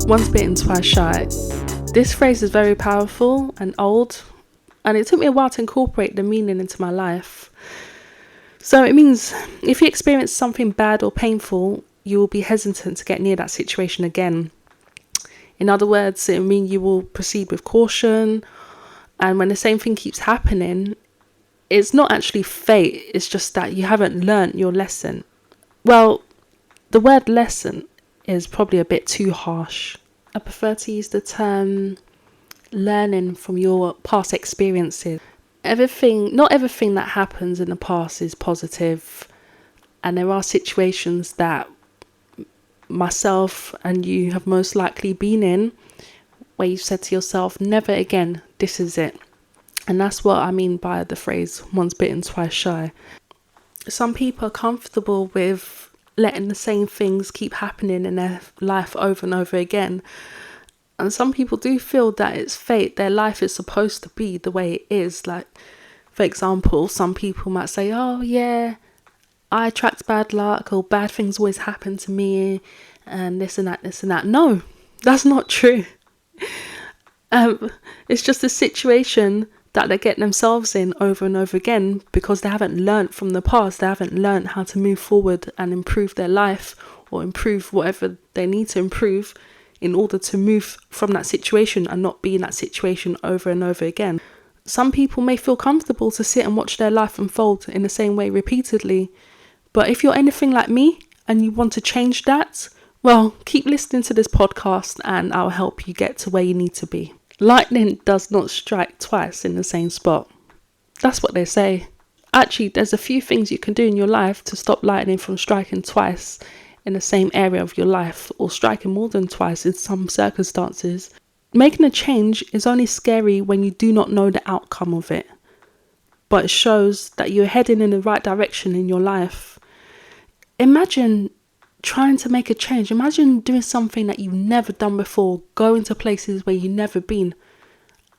Once bitten, twice shy. This phrase is very powerful and old, and it took me a while to incorporate the meaning into my life. So it means if you experience something bad or painful, you will be hesitant to get near that situation again. In other words, it means you will proceed with caution, and when the same thing keeps happening, it's not actually fate, it's just that you haven't learnt your lesson. Well, the word lesson is probably a bit too harsh. I prefer to use the term learning from your past experiences. Not everything that happens in the past is positive, and there are situations that myself and you have most likely been in where you said to yourself, never again, this is it. And that's what I mean by the phrase, once bitten, twice shy. Some people are comfortable with letting the same things keep happening in their life over and over again. And some people do feel that it's fate. Their life is supposed to be the way it is. Like, for example, some people might say, oh yeah, I attract bad luck, or bad things always happen to me, and this and that, this and that. No, that's not true. It's just a situation that they get themselves in over and over again because they haven't learnt from the past. They haven't learnt how to move forward and improve their life, or improve whatever they need to improve in order to move from that situation and not be in that situation over and over again. Some people may feel comfortable to sit and watch their life unfold in the same way repeatedly. But if you're anything like me and you want to change that, well, keep listening to this podcast and I'll help you get to where you need to be. Lightning does not strike twice in the same spot. That's what they say. Actually, there's a few things you can do in your life to stop lightning from striking twice in the same area of your life, or striking more than twice in some circumstances. Making a change is only scary when you do not know the outcome of it, but it shows that you're heading in the right direction in your life. Imagine trying to make a change. Imagine doing something that you've never done before, going to places where you've never been,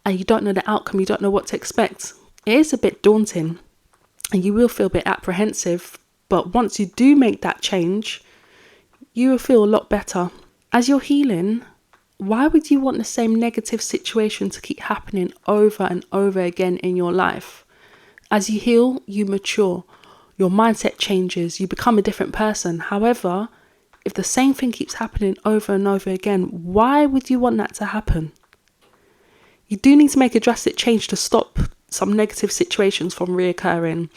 and you don't know the outcome, you don't know what to expect. It is a bit daunting, and you will feel a bit apprehensive, but once you do make that change, you will feel a lot better. As you're healing, why would you want the same negative situation to keep happening over and over again in your life? As you heal, you mature. Your mindset changes. You become a different person. However, if the same thing keeps happening over and over again, why would you want that to happen? You do need to make a drastic change to stop some negative situations from reoccurring.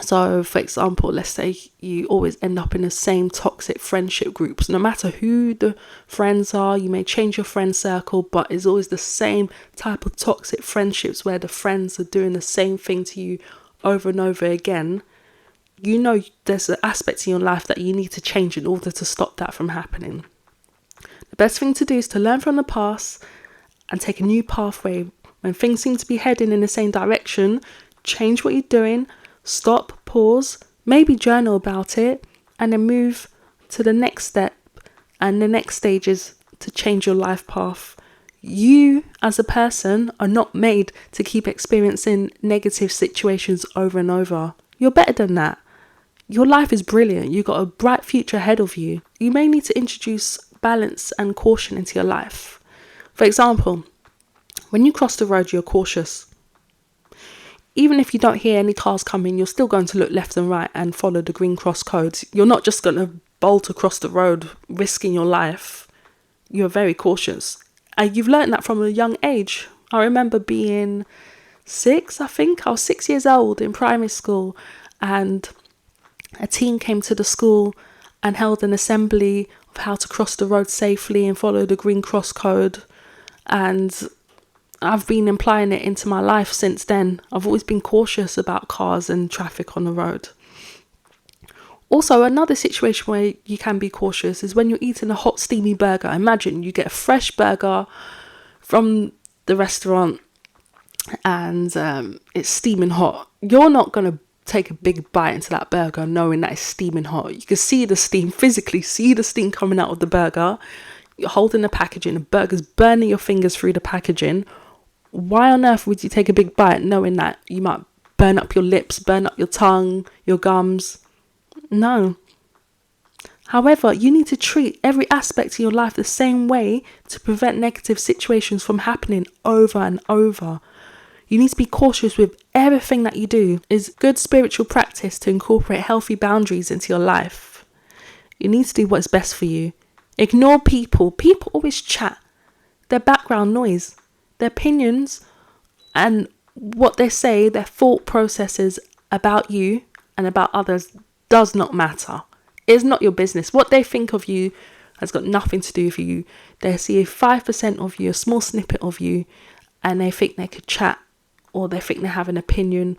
So, for example, let's say you always end up in the same toxic friendship groups. No matter who the friends are, you may change your friend circle, but it's always the same type of toxic friendships where the friends are doing the same thing to you over and over again. You know there's an aspect in your life that you need to change in order to stop that from happening. The best thing to do is to learn from the past and take a new pathway. When things seem to be heading in the same direction, change what you're doing. Stop, pause, maybe journal about it, and then move to the next step. And the next stage is to change your life path. You, as a person, are not made to keep experiencing negative situations over and over. You're better than that. Your life is brilliant. You've got a bright future ahead of you. You may need to introduce balance and caution into your life. For example, when you cross the road, you're cautious. Even if you don't hear any cars coming, you're still going to look left and right and follow the green cross code. You're not just going to bolt across the road, risking your life. You're very cautious. And you've learned that from a young age. I remember being 6, I think. I was 6 years old in primary school, and a team came to the school and held an assembly of how to cross the road safely and follow the green cross code. And I've been applying it into my life since then. I've always been cautious about cars and traffic on the road. Also, another situation where you can be cautious is when you're eating a hot, steamy burger. Imagine you get a fresh burger from the restaurant and it's steaming hot. You're not going to take a big bite into that burger knowing that it's steaming hot. You can see the steam, physically see the steam coming out of the burger. You're holding the packaging, the burger's burning your fingers through the packaging. Why on earth would you take a big bite knowing that you might burn up your lips, burn up your tongue, your gums? No. However, you need to treat every aspect of your life the same way to prevent negative situations from happening over and over. You need to be cautious with everything that you do. It's good spiritual practice to incorporate healthy boundaries into your life. You need to do what's best for you. Ignore people. People always chat. Their background noise, their opinions, and what they say, their thought processes about you and about others does not matter. It's not your business. What they think of you has got nothing to do with you. They see 5% of you, a small snippet of you, and they think they could chat, or they think they have an opinion,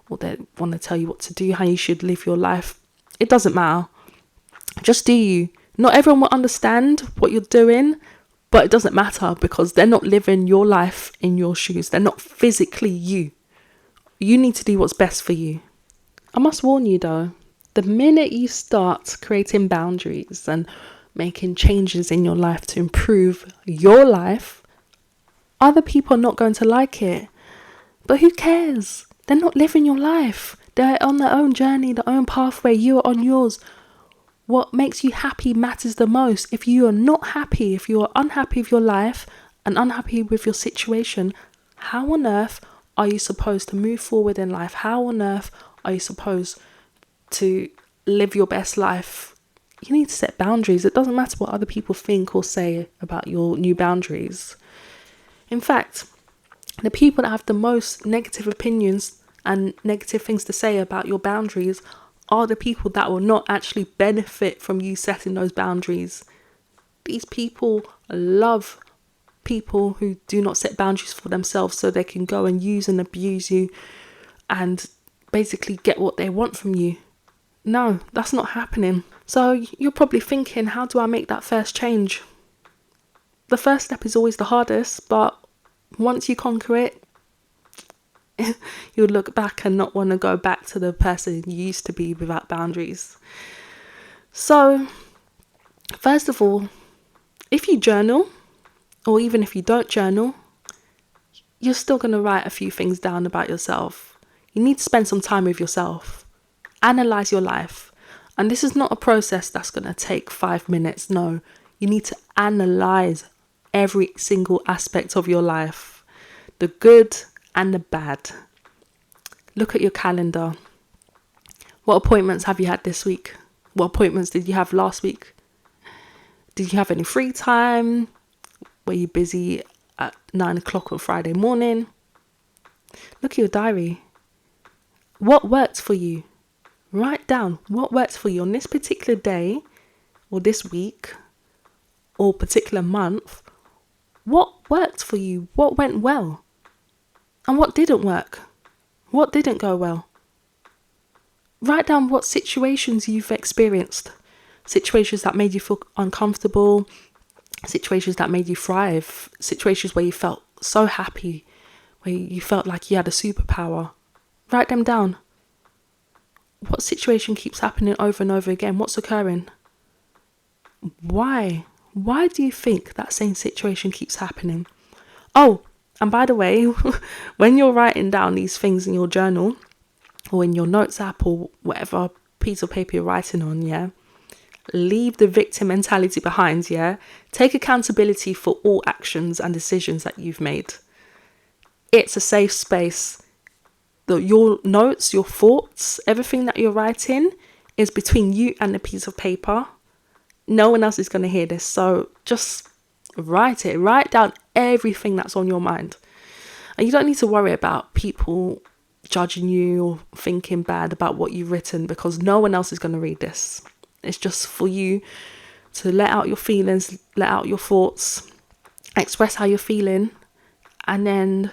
or they want to tell you what to do, how you should live your life. It doesn't matter. Just do you. Not everyone will understand what you're doing, but it doesn't matter because they're not living your life in your shoes. They're not physically you. You need to do what's best for you. I must warn you though, the minute you start creating boundaries and making changes in your life to improve your life, other people are not going to like it. But who cares? They're not living your life. They're on their own journey, their own pathway. You are on yours. What makes you happy matters the most. If you are not happy, if you are unhappy with your life and unhappy with your situation, how on earth are you supposed to move forward in life? How on earth are you supposed to live your best life? You need to set boundaries. It doesn't matter what other people think or say about your new boundaries. In fact, the people that have the most negative opinions and negative things to say about your boundaries are the people that will not actually benefit from you setting those boundaries. These people love people who do not set boundaries for themselves so they can go and use and abuse you and basically get what they want from you. No, that's not happening. So you're probably thinking, how do I make that first change? The first step is always the hardest, but once you conquer it, you'll look back and not want to go back to the person you used to be without boundaries. So, first of all, if you journal, or even if you don't journal, you're still going to write a few things down about yourself. You need to spend some time with yourself. Analyze your life. And this is not a process that's going to take 5 minutes. No, you need to analyze every single aspect of your life. The good and the bad. Look at your calendar. What appointments have you had this week? What appointments did you have last week? Did you have any free time? Were you busy at 9 o'clock on Friday morning? Look at your diary. What worked for you? Write down what works for you on this particular day or this week or particular month. What worked for you? What went well? And what didn't work? What didn't go well? Write down what situations you've experienced. Situations that made you feel uncomfortable. Situations that made you thrive. Situations where you felt so happy. Where you felt like you had a superpower. Write them down. What situation keeps happening over and over again? What's occurring? Why? Why do you think that same situation keeps happening? Oh, and by the way, when you're writing down these things in your journal or in your notes app or whatever piece of paper you're writing on, yeah, leave the victim mentality behind, yeah. Take accountability for all actions and decisions that you've made. It's a safe space. Your notes, your thoughts, everything that you're writing is between you and the piece of paper. No one else is going to hear this. So just write it. Write down everything that's on your mind. And you don't need to worry about people judging you or thinking bad about what you've written because no one else is going to read this. It's just for you to let out your feelings, let out your thoughts, express how you're feeling, and then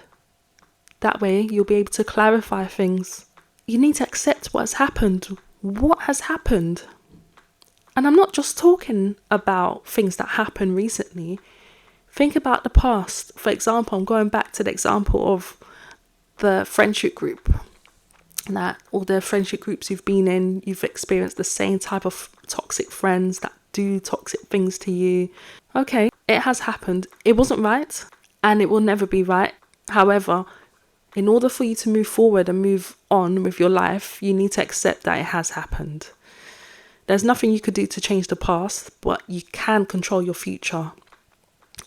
that way you'll be able to clarify things. You need to accept what has happened. What has happened? And I'm not just talking about things that happened recently. Think about the past. For example, I'm going back to the example of the friendship group. That all the friendship groups you've been in, you've experienced the same type of toxic friends that do toxic things to you. Okay, it has happened. It wasn't right and it will never be right. However, in order for you to move forward and move on with your life, you need to accept that it has happened. There's nothing you could do to change the past, but you can control your future.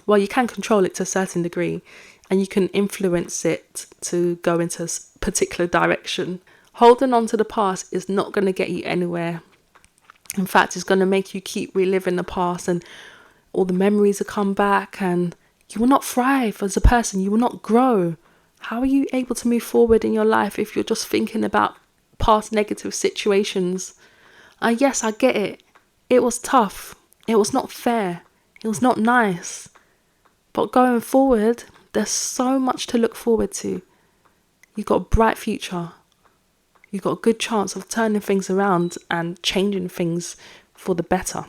Well, you can control it to a certain degree, and you can influence it to go into a particular direction. Holding on to the past is not going to get you anywhere. In fact, it's going to make you keep reliving the past, and all the memories will come back, and you will not thrive as a person. You will not grow. How are you able to move forward in your life if you're just thinking about past negative situations? Yes, I get it. It was tough. It was not fair. It was not nice. But going forward, there's so much to look forward to. You've got a bright future. You've got a good chance of turning things around and changing things for the better.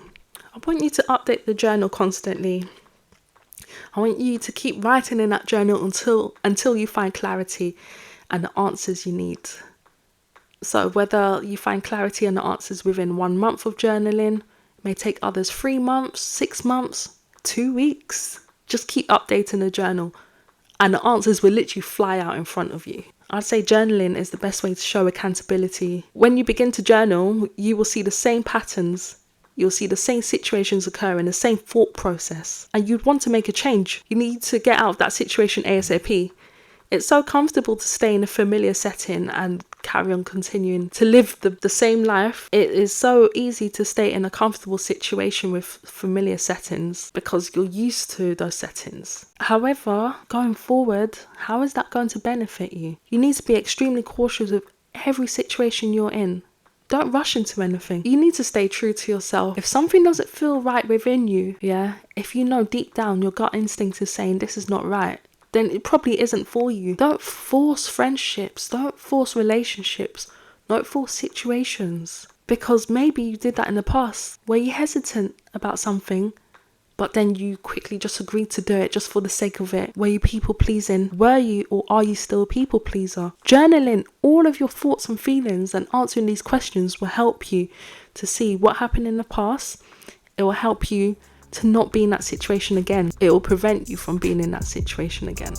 I want you to update the journal constantly. I want you to keep writing in that journal until you find clarity and the answers you need. So whether you find clarity and the answers within 1 month of journaling, may take others 3 months, 6 months, 2 weeks. Just keep updating the journal and the answers will literally fly out in front of you. I'd say journaling is the best way to show accountability. When you begin to journal, you will see the same patterns. You'll see the same situations occurring, the same thought process. And you'd want to make a change. You need to get out of that situation ASAP. It's so comfortable to stay in a familiar setting and carry on continuing to live the same life. It is so easy to stay in a comfortable situation with familiar settings because you're used to those settings. However, going forward, how is that going to benefit you? You need to be extremely cautious of every situation you're in. Don't rush into anything. You need to stay true to yourself. If something doesn't feel right within you, if you know deep down your gut instinct is saying this is not right, then it probably isn't for you. Don't force friendships. Don't force relationships. Don't force situations. Because maybe you did that in the past. Were you hesitant about something, but then you quickly just agreed to do it just for the sake of it? Were you people pleasing? Were you or are you still a people pleaser? Journaling all of your thoughts and feelings and answering these questions will help you to see what happened in the past. It will help you to not be in that situation again. It will prevent you from being in that situation again.